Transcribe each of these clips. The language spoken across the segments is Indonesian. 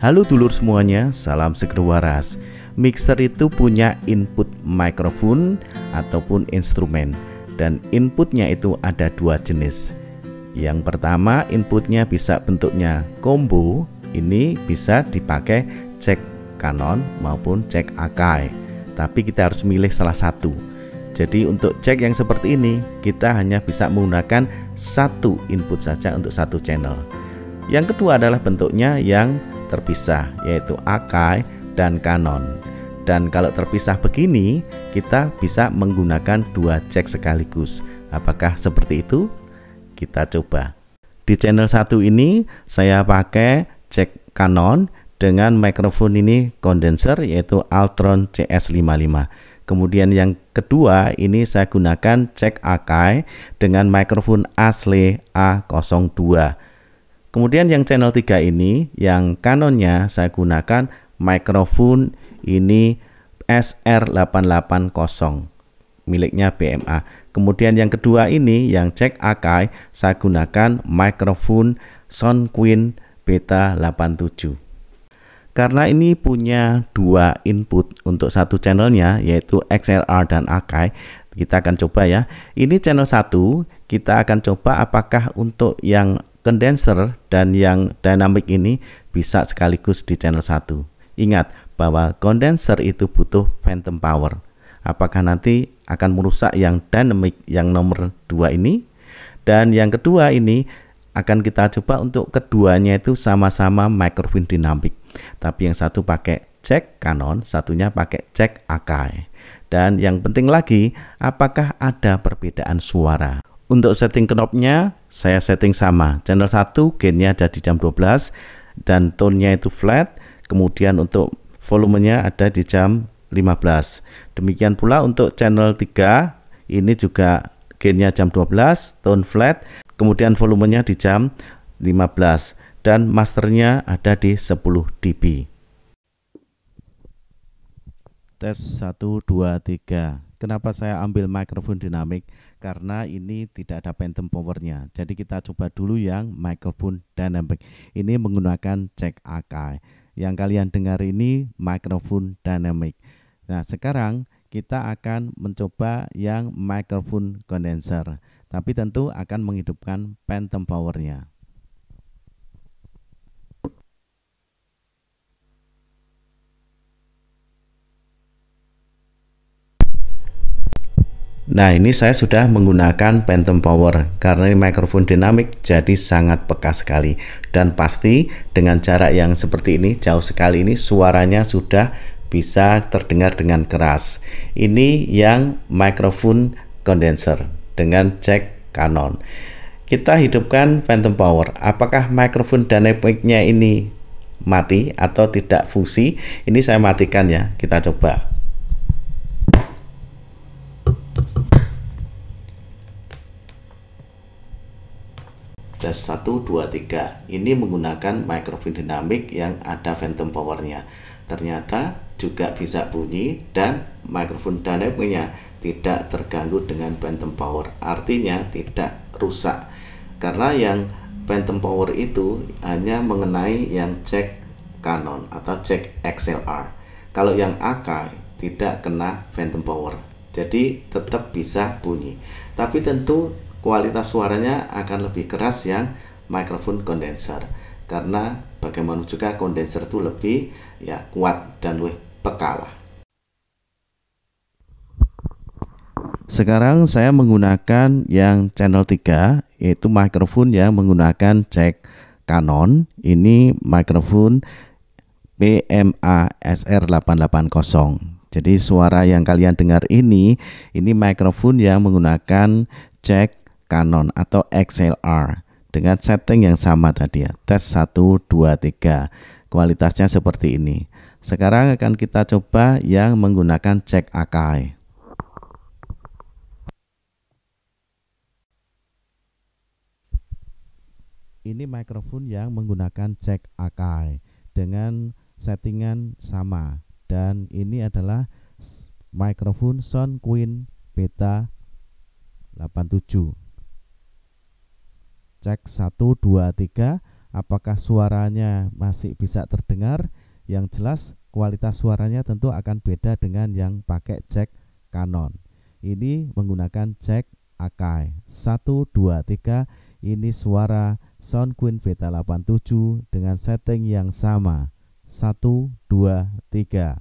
Halo dulur semuanya, salam seger waras. Mixer itu punya input mikrofon ataupun instrumen, dan inputnya itu ada dua jenis. Yang pertama, inputnya bisa bentuknya combo. Ini bisa dipakai jack Canon maupun jack Akai, tapi kita harus milih salah satu. Jadi untuk jack yang seperti ini, kita hanya bisa menggunakan satu input saja untuk satu channel. Yang kedua adalah bentuknya yang terpisah, yaitu Akai dan Canon. Dan kalau terpisah begini, kita bisa menggunakan dua jack sekaligus. Apakah seperti itu? Kita coba. Di channel 1 ini saya pakai jack Canon dengan mikrofon ini kondenser, yaitu Altron CS55. Kemudian yang kedua ini saya gunakan jack Akai dengan mikrofon Asle A02. Kemudian yang channel 3 ini, yang Canonnya saya gunakan mikrofon ini SR880 miliknya BMA. Kemudian yang kedua ini, yang jack Akai, saya gunakan mikrofon Soundqueen Beta 87. Karena ini punya dua input untuk satu channelnya, yaitu XLR dan Akai, kita akan coba ya. Ini channel 1, kita akan coba apakah untuk yang condenser dan yang dynamic ini bisa sekaligus di channel 1. Ingat bahwa condenser itu butuh phantom power. Apakah nanti akan merusak yang dynamic yang nomor 2 ini? Dan yang kedua ini akan kita coba untuk keduanya itu sama-sama mikrofon dinamik. Tapi yang satu pakai jack Canon, satunya pakai jack Akai. Dan yang penting lagi, apakah ada perbedaan suara? Untuk setting knobnya, saya setting sama. Channel 1 gainnya ada di jam 12 dan tone-nya itu flat. Kemudian untuk volumenya ada di jam 15. Demikian pula untuk channel 3, ini juga gainnya jam 12, tone flat. Kemudian volumenya di jam 15 dan masternya ada di 10 dB. Tes 1, 2, 3. Kenapa saya ambil mikrofon dinamik? Karena ini tidak ada phantom powernya. Jadi kita coba dulu yang mikrofon dynamic. Ini menggunakan jack Akai. Yang kalian dengar ini mikrofon dynamic. Nah, sekarang kita akan mencoba yang mikrofon condenser. Tapi tentu akan menghidupkan phantom powernya. Nah, ini saya sudah menggunakan phantom power karena ini mikrofon dinamik, jadi sangat peka sekali. Dan pasti dengan jarak yang seperti ini, jauh sekali ini, suaranya sudah bisa terdengar dengan keras. Ini yang mikrofon condenser dengan jack Canon. Kita hidupkan phantom power. Apakah mikrofon dynamicnya ini mati atau tidak fungsi? Ini saya matikan ya, kita coba. Tes 1, 2, 3. Ini menggunakan mikrofon dinamik yang ada phantom powernya. Ternyata juga bisa bunyi dan mikrofon dynamicnya tidak terganggu dengan phantom power. Artinya tidak rusak. Karena yang phantom power itu hanya mengenai yang jack Canon atau jack XLR. Kalau yang Akai tidak kena phantom power. Jadi tetap bisa bunyi. Tapi tentu kualitas suaranya akan lebih keras yang mikrofon kondenser, karena bagaimana juga kondenser itu lebih ya kuat dan lebih peka lah. Sekarang saya menggunakan yang channel 3, yaitu mikrofon yang menggunakan jack Canon. Ini mikrofon BMA SR880. Jadi suara yang kalian dengar ini mikrofon yang menggunakan jack Canon atau XLR dengan setting yang sama tadi ya. Tes 1, 2, 3. Kualitasnya seperti ini. Sekarang akan kita coba yang menggunakan jack Akai. Ini mikrofon yang menggunakan jack Akai dengan settingan sama, dan ini adalah mikrofon Soundqueen Beta 87. Cek 1, 2, 3. apakah suaranya masih bisa terdengar. Yang jelas kualitas suaranya tentu akan beda dengan yang pakai jack Canon. Ini menggunakan jack Akai 1, 2, 3. Ini suara Soundqueen Beta 87 dengan setting yang sama 1, 2, 3.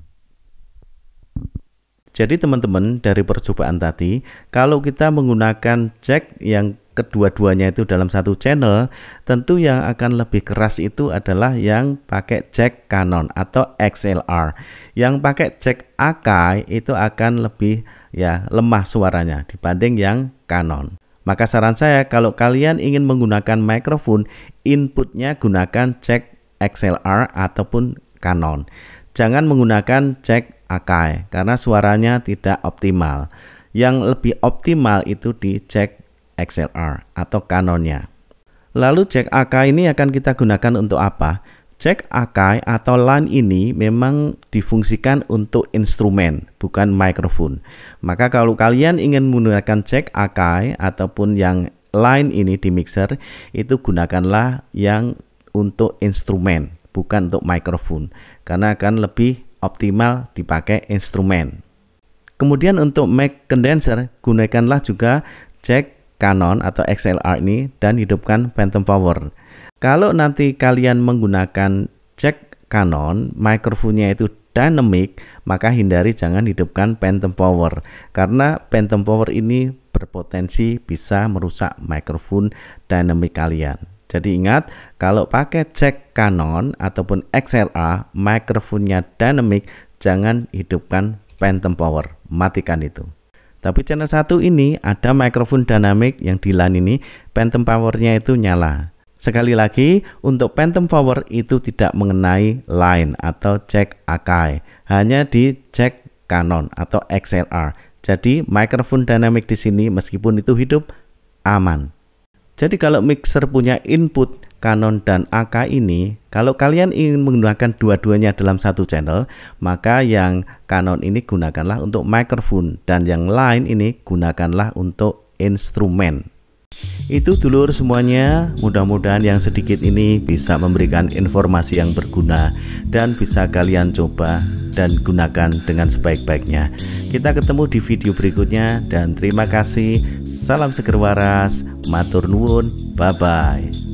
Jadi teman-teman, dari percobaan tadi, kalau kita menggunakan jack yang kedua-duanya itu dalam satu channel, tentu yang akan lebih keras itu adalah yang pakai jack Canon atau XLR. Yang pakai jack Akai itu akan lebih lemah suaranya dibanding yang Canon. Maka saran saya, kalau kalian ingin menggunakan mikrofon, inputnya gunakan jack XLR ataupun Canon. Jangan menggunakan jack Akai karena suaranya tidak optimal. Yang lebih optimal itu di jack XLR atau Canonnya. Lalu jack Akai ini akan kita gunakan untuk apa? Jack Akai atau line ini memang difungsikan untuk instrumen, bukan mikrofon. Maka kalau kalian ingin menggunakan jack Akai ataupun yang line ini di mixer, itu gunakanlah yang untuk instrumen, bukan untuk mikrofon, karena akan lebih optimal dipakai instrumen. Kemudian untuk mic condenser, gunakanlah juga jack Canon atau XLR ini dan hidupkan phantom power. Kalau nanti kalian menggunakan jack Canon, mikrofonnya itu dynamic, maka hindari jangan hidupkan phantom power karena phantom power ini berpotensi bisa merusak mikrofon dynamic kalian. Jadi ingat, kalau pakai jack Canon ataupun XLR, mikrofonnya dynamic, jangan hidupkan phantom power, matikan itu. Tapi channel 1 ini ada mikrofon dynamic yang di line ini, phantom powernya itu nyala. Sekali lagi, untuk phantom power itu tidak mengenai line atau jack Akai, hanya di jack Canon atau XLR. Jadi mikrofon dynamic di sini meskipun itu hidup aman. Jadi kalau mixer punya input Canon dan Akai ini, kalau kalian ingin menggunakan dua-duanya dalam satu channel, maka yang Canon ini gunakanlah untuk mikrofon dan yang lain ini gunakanlah untuk instrumen. Itu dulur semuanya, mudah-mudahan yang sedikit ini bisa memberikan informasi yang berguna dan bisa kalian coba dan gunakan dengan sebaik-baiknya. Kita ketemu di video berikutnya dan terima kasih. Salam seger waras, matur nuwun, bye-bye.